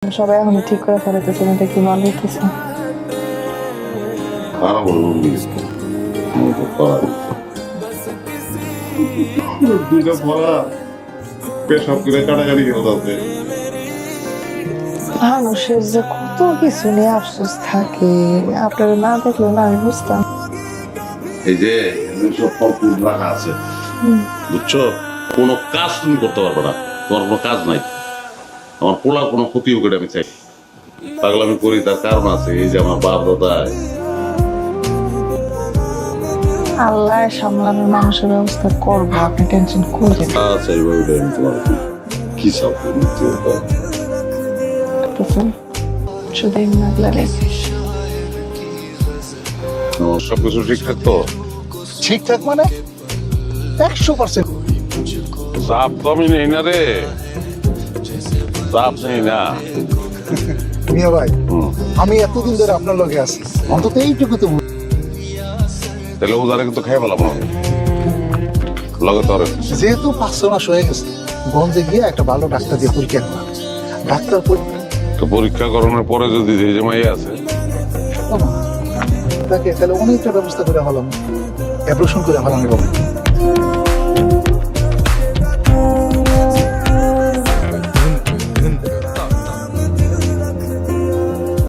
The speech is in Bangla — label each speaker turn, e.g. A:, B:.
A: সবাই এখন ঠিক করে ফেলেতেছে, এটা কি মনে হইতেছে?
B: দুইটা পড়া পেশাব করে কাটাকাটি করতে
A: মানুষের যে কত কিছু নিয়ে আফসোস থাকে, আপনারা না দেখলে না আমি বুঝতাম।
B: এই যে সব ফল রাখা আছে, বুঝছো? কোনো কাজ তুমি করতে পারবে না, তোমার কোনো কাজ নাই। আমার পোলার কোনো ক্ষতি হোক আমি চাই, পাগলামি করি তার কারণ আছে। এই যে আমার বাপ দাদায়
A: আল্লাহ সামলানোর মানুষের ব্যবস্থা করবো, আপনি টেনশন করবেন না।
B: আচ্ছা এইভাবে আমি তোমার কি চাও
A: শুধু এমনি লাগলে
B: আমার সবকিছু ঠিকঠাক তো?
C: ঠিকঠাক মানে 100%।
B: চাপ তো আমি নেই না রে, চাপ নেই না।
C: মিয়া ভাই, আমি এতদিন ধরে আপনার লগে আছি, অন্তত এইটুকু তো
B: তাহলে ওদারে কিন্তু খেয়ে পেলাম লগে তোর।
C: যেহেতু 500 মাস হয়ে গেছে, গঞ্জে গিয়ে একটা ভালো ডাক্তার দিয়ে পরীক্ষা করলাম। ডাক্তার
B: তো পরীক্ষা করানোর পরে যদি যে জামাই আছে
C: তাকে তাহলে অনেকটা ব্যবস্থা করে হলাম, অপারেশন করে হলাম।